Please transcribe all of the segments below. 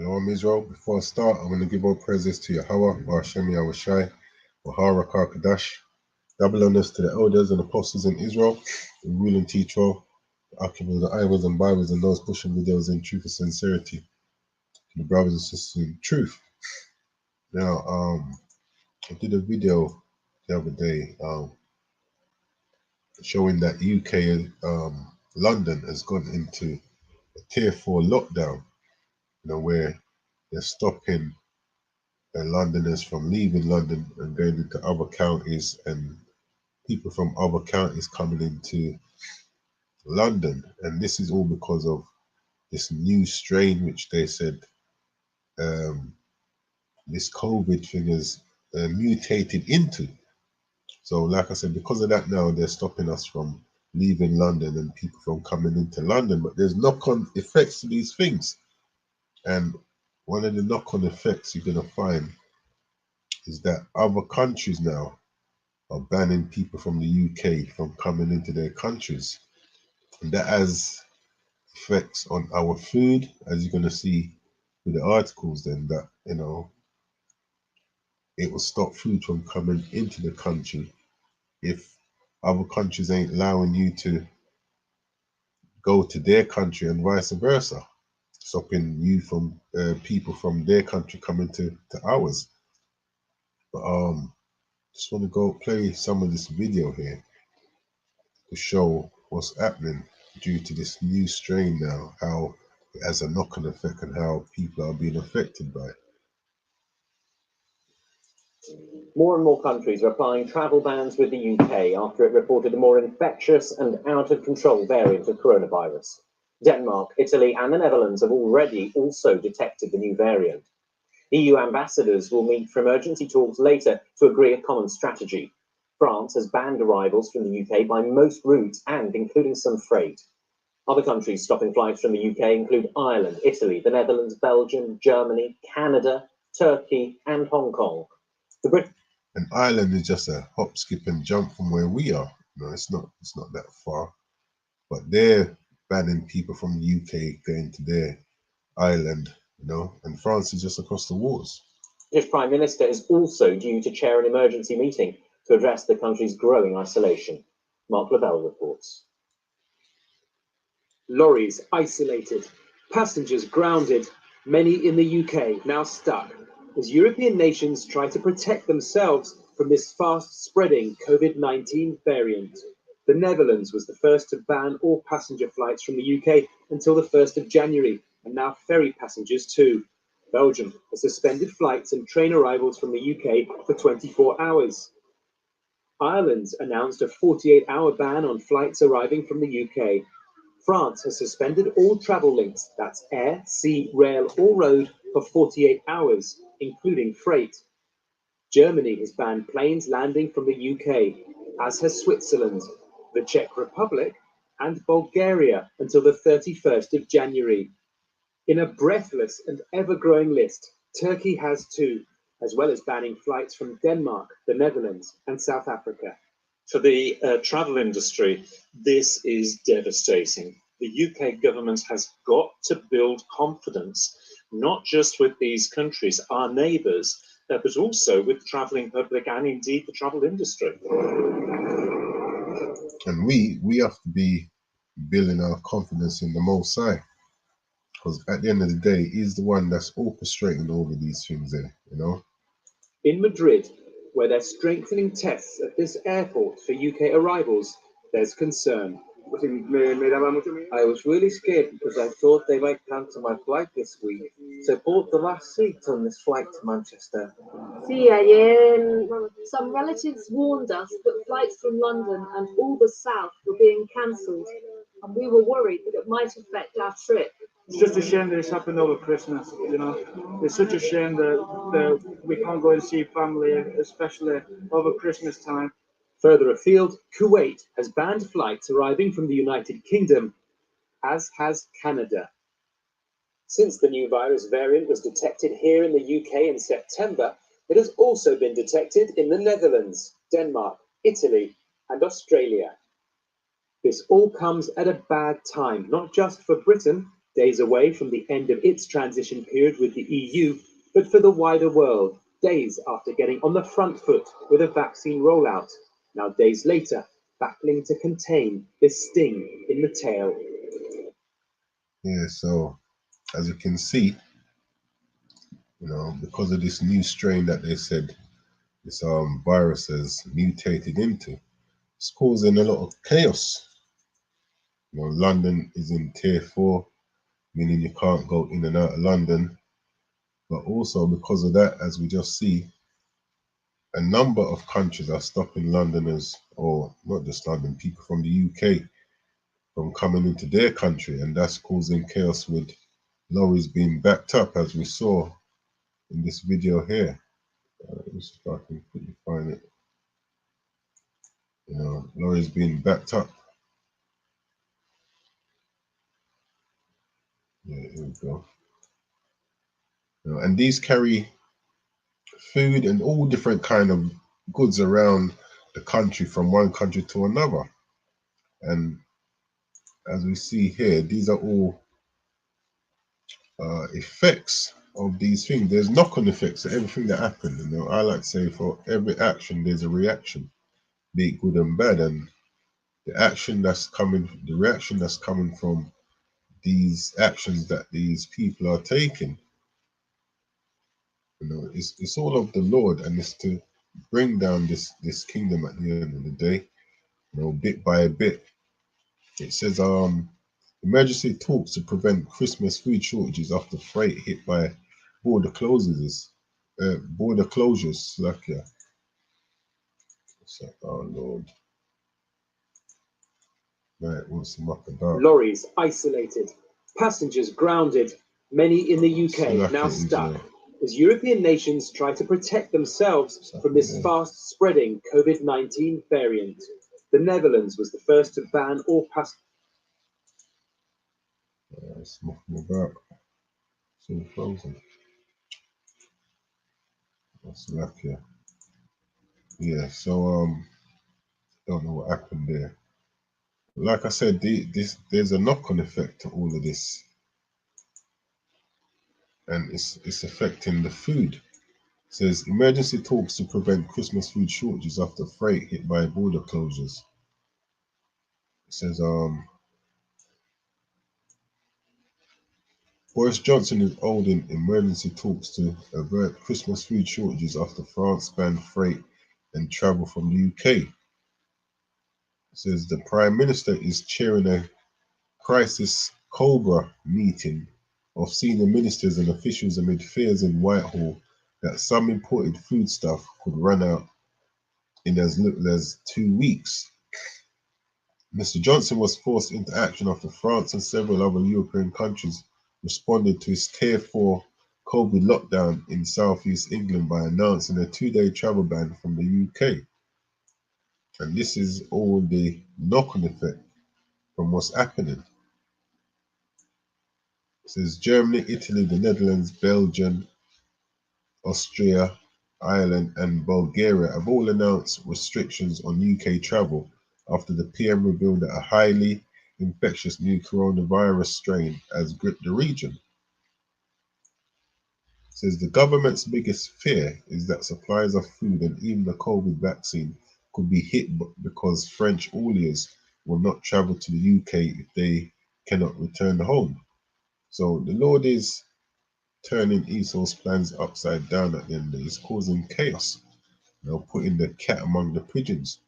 Shalom Israel. Before I start, I'm going to give all praises to Yahweh, Ba'ashem Yahushai, Wahara Kadash. Double honors to the elders and apostles in Israel, the rule and teach all, the occupants, the Ivors and Bibles, and those pushing videos in truth and sincerity. To the brothers and sisters in truth. Now, I did a video the other day showing that UK, London has gone into a tier 4 lockdown, where they're stopping Londoners from leaving London and going into other counties, and people from other counties coming into London. And this is all because of this new strain, which they said this COVID thing is mutated into. So, like I said, because of that, now they're stopping us from leaving London and people from coming into London. But there's knock-on effects to these things. And one of the knock-on effects you're going to find is that other countries now are banning people from the UK from coming into their countries. And that has effects on our food, as you're going to see with the articles then, that, it will stop food from coming into the country if other countries ain't allowing you to go to their country and vice versa, stopping you from people from their country coming to ours. But just want to go play some of this video here to show what's happening due to this new strain now, how it has a knock-on effect and how people are being affected by it. More and more countries are applying travel bans with the UK after it reported a more infectious and out-of-control variant of coronavirus. Denmark, Italy and the Netherlands have already also detected the new variant. EU ambassadors will meet for emergency talks later to agree a common strategy. France has banned arrivals from the UK by most routes and including some freight. Other countries stopping flights from the UK include Ireland, Italy, the Netherlands, Belgium, Germany, Canada, Turkey and Hong Kong. And Ireland is just a hop, skip and jump from where we are. It's not that far. But they're banning people from the UK going to their island, and France is just across the waters. The British Prime Minister is also due to chair an emergency meeting to address the country's growing isolation. Mark Lavelle reports. Lorries isolated, passengers grounded, many in the UK now stuck as European nations try to protect themselves from this fast-spreading COVID-19 variant. The Netherlands was the first to ban all passenger flights from the UK until the 1st of January, and now ferry passengers too. Belgium has suspended flights and train arrivals from the UK for 24 hours. Ireland announced a 48-hour ban on flights arriving from the UK. France has suspended all travel links, that's air, sea, rail or road, for 48 hours, including freight. Germany has banned planes landing from the UK, as has Switzerland, the Czech Republic and Bulgaria until the 31st of January. In a breathless and ever-growing list, Turkey has too, as well as banning flights from Denmark, the Netherlands and South Africa. For the travel industry, this is devastating. The UK government has got to build confidence, not just with these countries, our neighbours, but also with the travelling public and indeed the travel industry. And we have to be building our confidence in the Most High, because at the end of the day, he's the one that's orchestrating all of these things there, In Madrid, where they're strengthening tests at this airport for UK arrivals, there's concern. I was really scared because I thought they might cancel my flight this week, so bought the last seat on this flight to Manchester. Some relatives warned us that flights from London and all the south were being cancelled, and we were worried that it might affect our trip. It's just a shame that it's happened over Christmas, It's such a shame that we can't go and see family, especially over Christmas time. Further afield, Kuwait has banned flights arriving from the United Kingdom, as has Canada. Since the new virus variant was detected here in the UK in September, it has also been detected in the Netherlands, Denmark, Italy, and Australia. This all comes at a bad time, not just for Britain, Days away from the end of its transition period with the EU, but for the wider world, days after getting on the front foot with a vaccine rollout. Now days later, battling to contain this sting in the tail. Yeah, so as you can see, because of this new strain that they said this virus has mutated into, it's causing a lot of chaos. London is in tier 4, meaning you can't go in and out of London. But also because of that, as we just see, a number of countries are stopping Londoners, or not just London, people from the UK from coming into their country, and that's causing chaos with lorries being backed up, as we saw in this video here. Let me see if I can quickly find it. Lorries being backed up. Yeah, here we go. And these carry food and all different kind of goods around the country from one country to another. And as we see here, these are all effects of these things. There's knock-on effects to everything that happened. I like to say for every action there's a reaction, be it good and bad. And the reaction that's coming from these actions that these people are taking, it's all of the Lord, and it's to bring down this kingdom at the end of the day, bit by bit. It says emergency talks to prevent Christmas food shortages after freight hit by border closures. Slovakia. Oh Lord. Right, what's the muck about? Lorries isolated, passengers grounded, many in the UK now stuck as European nations try to protect themselves from this fast-spreading COVID-19 variant. The Netherlands was the first to ban all passengers. It's mucking about. It's all frozen. Slovakia. Yeah, so don't know what happened there. Like I said, there's a knock-on effect to all of this, and it's affecting the food. It says emergency talks to prevent Christmas food shortages after freight hit by border closures. It says Boris Johnson is holding emergency talks to avert Christmas food shortages after France banned freight and travel from the UK. It says the Prime Minister is chairing a crisis Cobra meeting of senior ministers and officials amid fears in Whitehall that some imported foodstuff could run out in as little as 2 weeks. Mr. Johnson was forced into action after France and several other European countries responded to his Tier 4 COVID lockdown in southeast England by announcing a 2-day travel ban from the UK. And this is all the knock-on effect from what's happening. It says Germany, Italy, the Netherlands, Belgium, Austria, Ireland and Bulgaria have all announced restrictions on UK travel after the PM revealed that a highly infectious new coronavirus strain has gripped the region. It says the government's biggest fear is that supplies of food and even the COVID vaccine could be hit because French hauliers will not travel to the UK if they cannot return home. So the Lord is turning Esau's plans upside down at the end. He's causing chaos, putting the cat among the pigeons.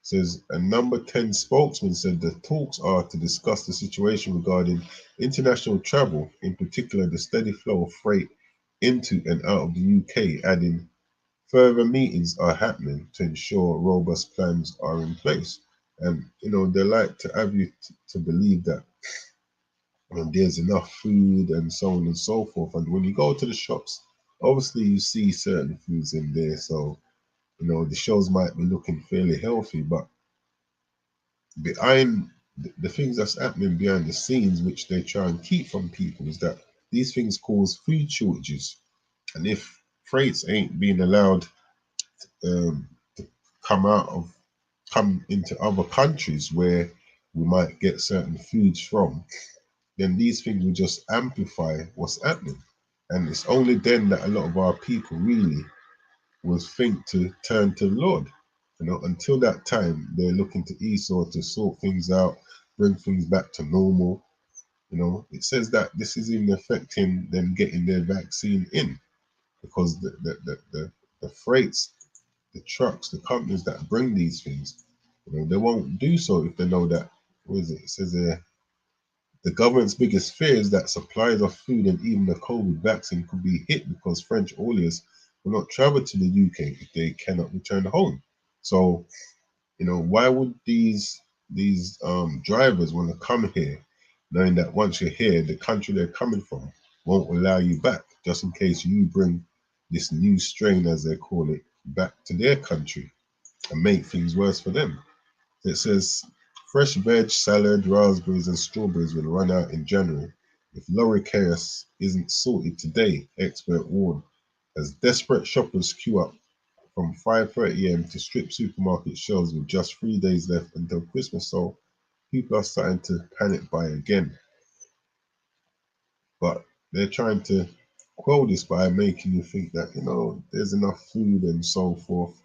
It says a number 10 spokesman said the talks are to discuss the situation regarding international travel, in particular the steady flow of freight into and out of the UK, adding further meetings are happening to ensure robust plans are in place. And they like to have you to believe that there's enough food and so on and so forth. And when you go to the shops, obviously you see certain foods in there. So, the shelves might be looking fairly healthy, but behind the things that's happening behind the scenes, which they try and keep from people, is that these things cause food shortages. And if freights ain't being allowed to come into other countries where we might get certain foods from, then these things will just amplify what's happening. And it's only then that a lot of our people really will think to turn to the Lord. You know, until that time, they're looking to Esau to sort things out, bring things back to normal. You know, it says that this is even affecting them getting their vaccine in, because the freights, the trucks, the companies that bring these things, you know, they won't do so if they know that, what is it? It says the government's biggest fear is that supplies of food and even the COVID vaccine could be hit because French hauliers will not travel to the UK if they cannot return home. So, you know, why would these drivers want to come here, knowing that once you're here, the country they're coming from won't allow you back, just in case you bring this new strain, as they call it, back to their country and make things worse for them. It says fresh veg, salad, raspberries, and strawberries will run out in January if lorry chaos isn't sorted today, expert warn, as desperate shoppers queue up from 5:30 a.m. to strip supermarket shelves with just 3 days left until Christmas. So people are starting to panic buy again. But they're trying to quell this by making you think that, you know, there's enough food and so forth.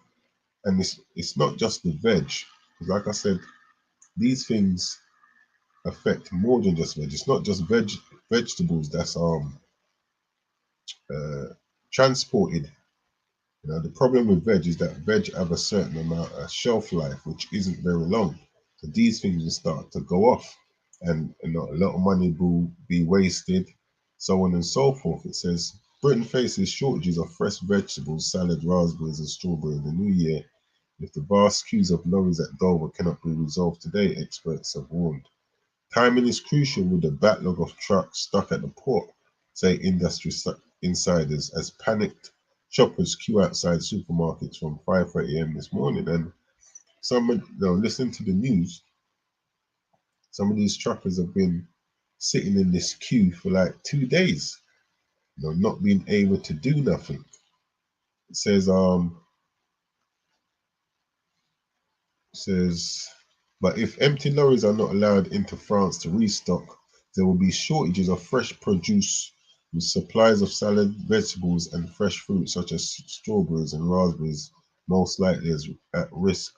And it's not just the veg. Because like I said, these things affect more than just veg. It's not just vegetables that's transported. You know, the problem with veg is that veg have a certain amount of shelf life, which isn't very long. So these things will start to go off, and you know, a lot of money will be wasted, so on and so forth. It says Britain faces shortages of fresh vegetables, salad, raspberries, and strawberry in the new year if the vast queues of lorries at Dover cannot be resolved today, experts have warned. Timing is crucial with the backlog of trucks stuck at the port, say industry insiders, as panicked shoppers queue outside supermarkets from 5:30 a.m. this morning. And you know, listen to the news. Some of these truckers have been sitting in this queue for like 2 days, you know, not being able to do nothing. It says, but if empty lorries are not allowed into France to restock, there will be shortages of fresh produce, with supplies of salad, vegetables, and fresh fruit such as strawberries and raspberries most likely at risk,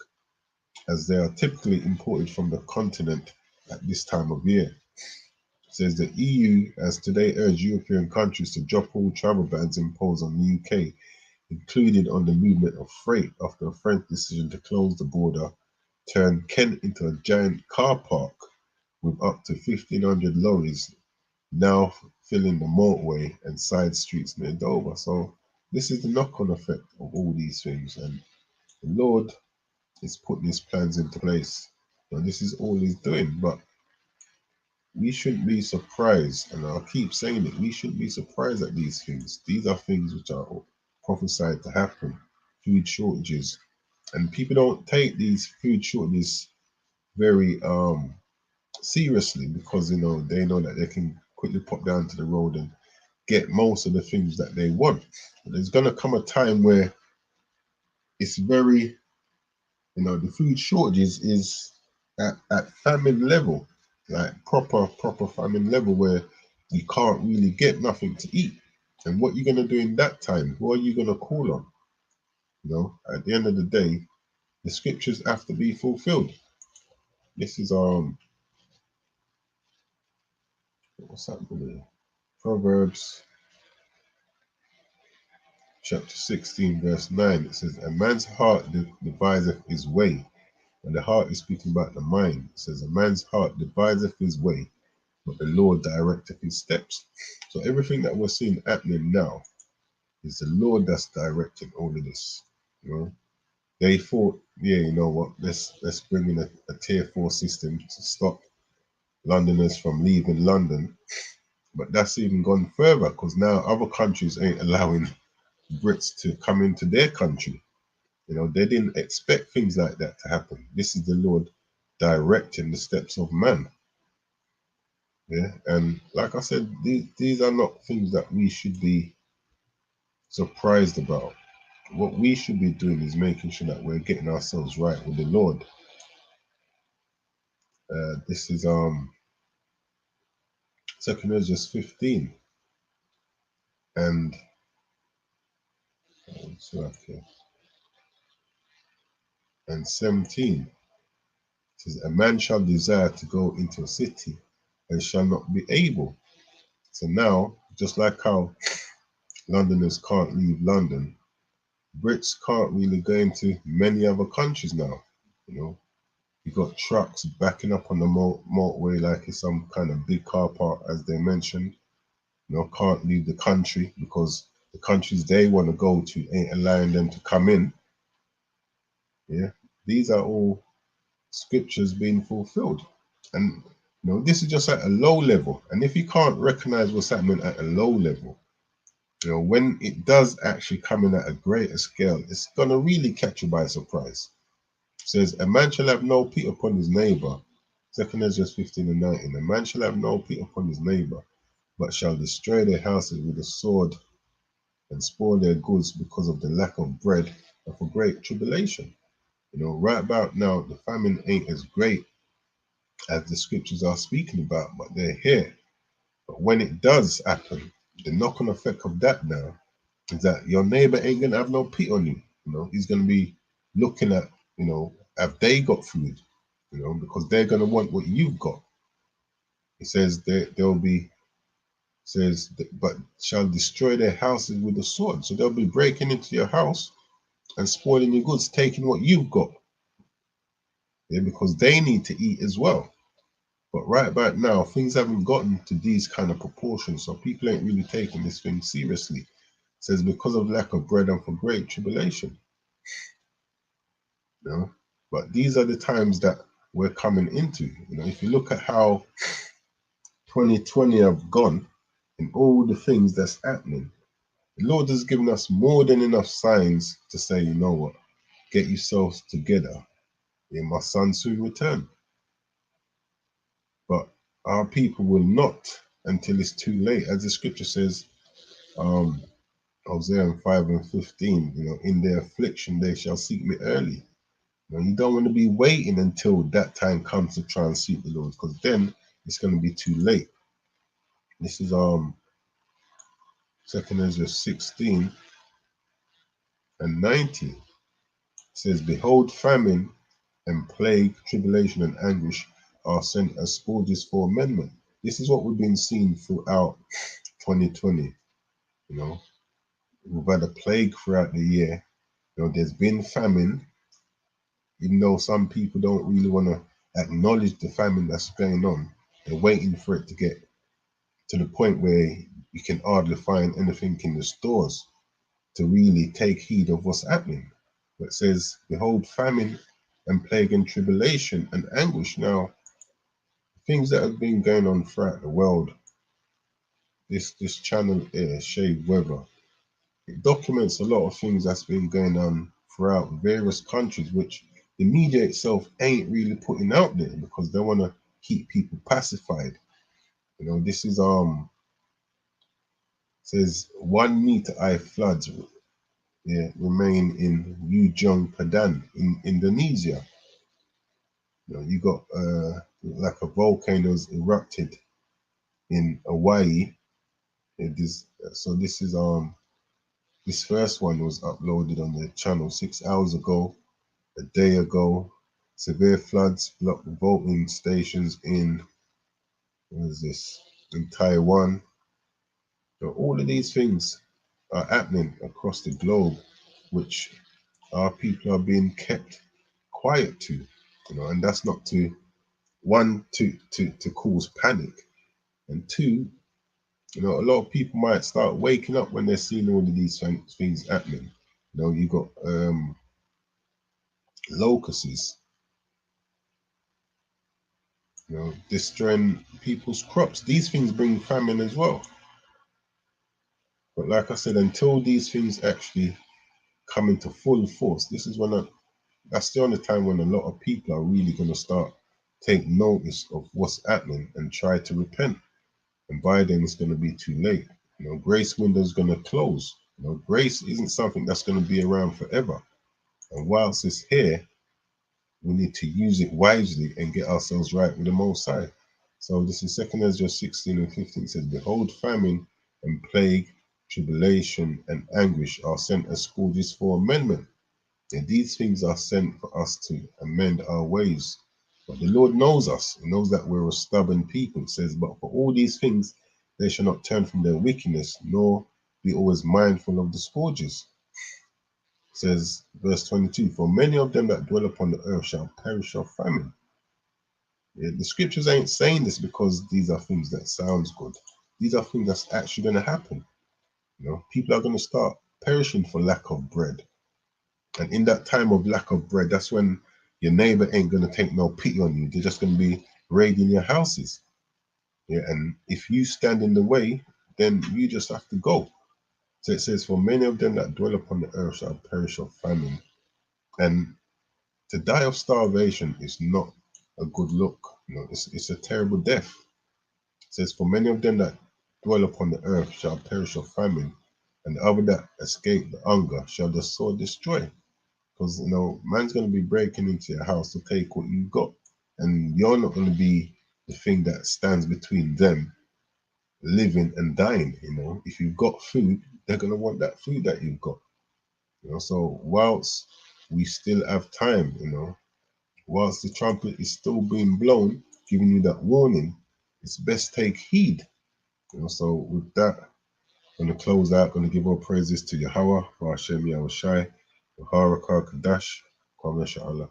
as they are typically imported from the continent at this time of year. It says the EU has today urged European countries to drop all travel bans imposed on the UK, including on the movement of freight, after a French decision to close the border turned Kent into a giant car park with up to 1,500 lorries now filling the motorway and side streets near Dover. So this is the knock-on effect of all these things, and the Lord is putting his plans into place. And this is all he's doing, but we shouldn't be surprised, and I'll keep saying it, we shouldn't be surprised at these things. These are things which are prophesied to happen, food shortages, and people don't take these food shortages very seriously, because you know they know that they can quickly pop down to the road and get most of the things that they want. But there's gonna come a time where it's very, you know, the food shortages is at famine level, like proper famine level, where you can't really get nothing to eat. And what you're gonna do in that time? Who are you gonna call on? You know, at the end of the day, the scriptures have to be fulfilled. This is what's that? Proverbs chapter 16, verse 9. It says, a man's heart deviseth his way. And the heart is speaking about the mind. It says, a man's heart deviseth his way, but the Lord directeth his steps. So everything that we're seeing happening now is the Lord that's directing all of this. You know, they thought, yeah, you know what, let's bring in a tier 4 system to stop Londoners from leaving London. But that's even gone further, because now other countries ain't allowing Brits to come into their country. You know, they didn't expect things like that to happen. This is the Lord directing the steps of man. Yeah, and like I said, these are not things that we should be surprised about. What we should be doing is making sure that we're getting ourselves right with the Lord. This is 2nd Ezra 15 and and 17. It says, a man shall desire to go into a city and shall not be able. So now, just like how Londoners can't leave London, Brits can't really go into many other countries now. You know, you got trucks backing up on the motorway like it's some kind of big car park, as they mentioned. You know, can't leave the country because the countries they want to go to ain't allowing them to come in. Yeah, these are all scriptures being fulfilled. And you know, this is just at a low level. And if you can't recognize what's happening at a low level, you know, when it does actually come in at a greater scale, it's gonna really catch you by surprise. It says, a man shall have no pity upon his neighbor. 2nd Ezra 15 and 19. A man shall have no pity upon his neighbor, but shall destroy their houses with a sword and spoil their goods because of the lack of bread and for great tribulation. You know, right about now, the famine ain't as great as the scriptures are speaking about, but they're here. But when it does happen, the knock-on effect of that now is that your neighbor ain't gonna have no pity on you. You know, he's gonna be looking at, you know, have they got food? You know, because they're gonna want what you've got. It says they'll be says, but shall destroy their houses with the sword. So they'll be breaking into your house and spoiling your goods, taking what you've got. Yeah, because they need to eat as well. But right about now, things haven't gotten to these kind of proportions, so people ain't really taking this thing seriously. It says, because of lack of bread and for great tribulation. You know, but these are the times that we're coming into. You know, if you look at how 2020 have gone and all the things that's happening, the Lord has given us more than enough signs to say, you know what, get yourselves together. Yeah, my son soon return. But our people will not until it's too late. As the scripture says, Hosea 5 and 15, you know, in their affliction they shall seek me early. You know, you don't want to be waiting until that time comes to try and seek the Lord, because then it's going to be too late. This is 2nd Ezra 16 and 19. It says, behold, famine and plague, tribulation and anguish are sent as scourges for amendment. This is what we've been seeing throughout 2020. You know, we've had a plague throughout the year. You know, there's been famine, even though some people don't really want to acknowledge the famine that's going on. They're waiting for it to get to the point where you can hardly find anything in the stores to really take heed of what's happening. But it says, behold, famine and plague and tribulation and anguish. Now, things that have been going on throughout the world, this channel here, Shade Weather, it documents a lot of things that's been going on throughout various countries, which the media itself ain't really putting out there because they want to keep people pacified. You know, this is says 1 meter high floods remain in Ujung Padang in Indonesia. You know, you got like a volcano's erupted in Hawaii. So this is this first one was uploaded on the channel 6 hours ago. A day ago, severe floods blocked voting stations in, what is this, in Taiwan. So all of these things are happening across the globe, which our people are being kept quiet to, you know, and that's not to, one, to cause panic, and two, you know, a lot of people might start waking up when they're seeing all of these things happening. You know, you got locusts, you know, destroying people's crops. These things bring famine as well. But like I said, until these things actually come into full force, this is when that's the only time when a lot of people are really going to start take notice of what's happening and try to repent. And by then it's going to be too late. You know, grace window is going to close. You know, grace isn't something that's going to be around forever. And whilst it's here, we need to use it wisely and get ourselves right with the Most High. So this is 2 Ezra 16 and 15. It says, behold, famine and plague, tribulation and anguish are sent as scourges for amendment. And these things are sent for us to amend our ways. But the Lord knows us. He knows that we're a stubborn people. It says, but for all these things, they shall not turn from their wickedness, nor be always mindful of the scourges. It says, verse 22, for many of them that dwell upon the earth shall perish of famine. Yeah, the scriptures ain't saying this because these are things that sounds good. These are things that's actually going to happen. You know, people are going to start perishing for lack of bread. And in that time of lack of bread, that's when your neighbor ain't going to take no pity on you. They're just going to be raiding your houses. Yeah, and if you stand in the way, then you just have to go. So it says, for many of them that dwell upon the earth shall perish of famine. And to die of starvation is not a good look. You know, it's a terrible death. It says, for many of them that dwell upon the earth shall perish of famine, and the other that escape the hunger shall the sword destroy. Because, you know, man's going to be breaking into your house to take what you've got. And you're not going to be the thing that stands between them living and dying. You know, if you've got food, they're going to want that food that you've got. You know, so whilst we still have time, you know, whilst the trumpet is still being blown, giving you that warning, it's best take heed. You know, so with that, I'm going to close out, going to give all praises to Yahweh, for Hashem Yahushai, Barakah Kadash, Kwame Sha'Allah.